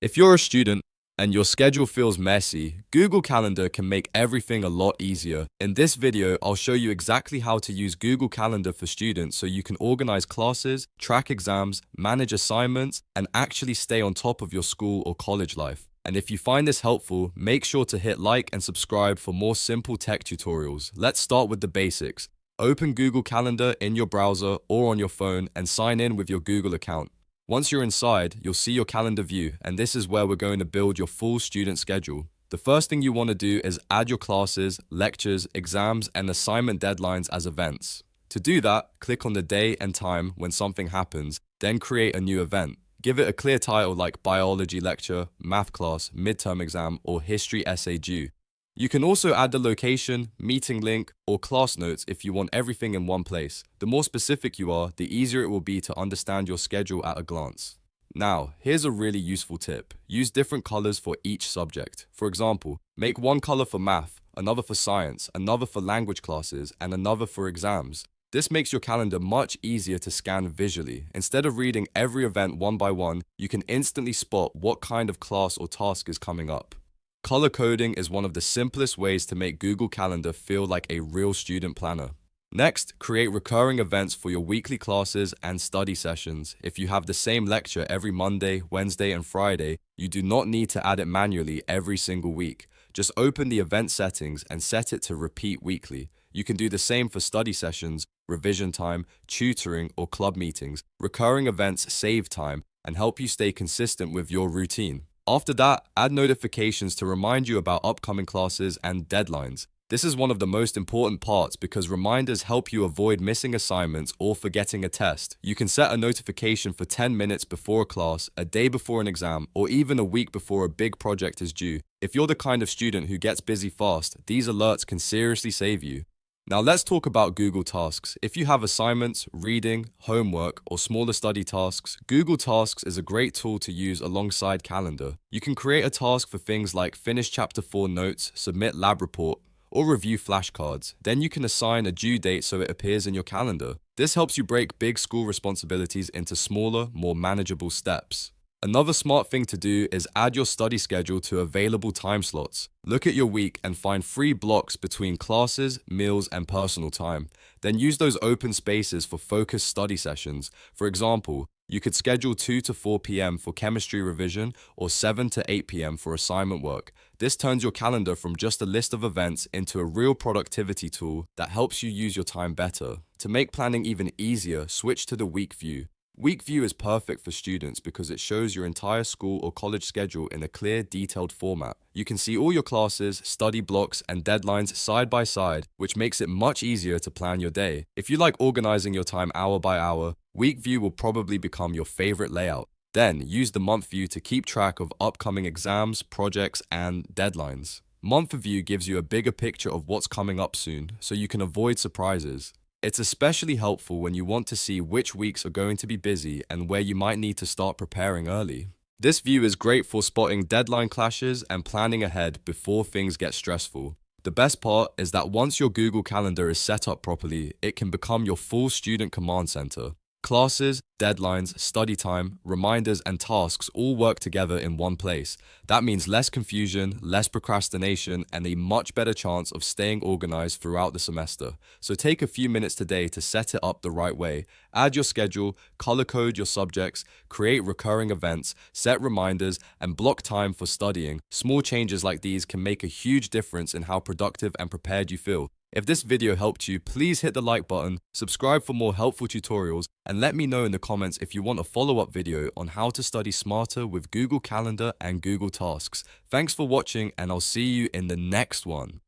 If you're a student and your schedule feels messy, Google Calendar can make everything a lot easier. In this video, I'll show you exactly how to use Google Calendar for students so you can organize classes, track exams, manage assignments, and actually stay on top of your school or college life. And if you find this helpful, make sure to hit like and subscribe for more simple tech tutorials. Let's start with the basics. Open Google Calendar in your browser or on your phone and sign in with your Google account. Once you're inside, you'll see your calendar view, and this is where we're going to build your full student schedule. The first thing you want to do is add your classes, lectures, exams, and assignment deadlines as events. To do that, click on the day and time when something happens, then create a new event. Give it a clear title like biology lecture, math class, midterm exam, or history essay due. You can also add the location, meeting link, or class notes if you want everything in one place. The more specific you are, the easier it will be to understand your schedule at a glance. Now, here's a really useful tip. Use different colors for each subject. For example, make one color for math, another for science, another for language classes, and another for exams. This makes your calendar much easier to scan visually. Instead of reading every event one by one, you can instantly spot what kind of class or task is coming up. Color coding is one of the simplest ways to make Google Calendar feel like a real student planner. Next, create recurring events for your weekly classes and study sessions. If you have the same lecture every Monday, Wednesday, and Friday, you do not need to add it manually every single week. Just open the event settings and set it to repeat weekly. You can do the same for study sessions, revision time, tutoring, or club meetings. Recurring events save time and help you stay consistent with your routine. After that, add notifications to remind you about upcoming classes and deadlines. This is one of the most important parts because reminders help you avoid missing assignments or forgetting a test. You can set a notification for 10 minutes before a class, a day before an exam, or even a week before a big project is due. If you're the kind of student who gets busy fast, these alerts can seriously save you. Now let's talk about Google Tasks. If you have assignments, reading, homework, or smaller study tasks, Google Tasks is a great tool to use alongside Calendar. You can create a task for things like finish Chapter 4 notes, submit lab report, or review flashcards. Then you can assign a due date so it appears in your calendar. This helps you break big school responsibilities into smaller, more manageable steps. Another smart thing to do is add your study schedule to available time slots. Look at your week and find free blocks between classes, meals, and personal time. Then use those open spaces for focused study sessions. For example, you could schedule 2 to 4 p.m. for chemistry revision or 7 to 8 p.m. for assignment work. This turns your calendar from just a list of events into a real productivity tool that helps you use your time better. To make planning even easier, switch to the week view. Week View is perfect for students because it shows your entire school or college schedule in a clear, detailed format. You can see all your classes, study blocks, and deadlines side by side, which makes it much easier to plan your day. If you like organizing your time hour by hour, Week View will probably become your favorite layout. Then, use the Month View to keep track of upcoming exams, projects, and deadlines. Month View gives you a bigger picture of what's coming up soon, so you can avoid surprises. It's especially helpful when you want to see which weeks are going to be busy and where you might need to start preparing early. This view is great for spotting deadline clashes and planning ahead before things get stressful. The best part is that once your Google Calendar is set up properly, it can become your full student command center. Classes, deadlines, study time, reminders, and tasks all work together in one place. That means less confusion, less procrastination, and a much better chance of staying organized throughout the semester. So take a few minutes today to set it up the right way. Add your schedule, color code your subjects, create recurring events, set reminders, and block time for studying. Small changes like these can make a huge difference in how productive and prepared you feel. If this video helped you, please hit the like button, subscribe for more helpful tutorials, and let me know in the comments if you want a follow-up video on how to study smarter with Google Calendar and Google Tasks. Thanks for watching, and I'll see you in the next one.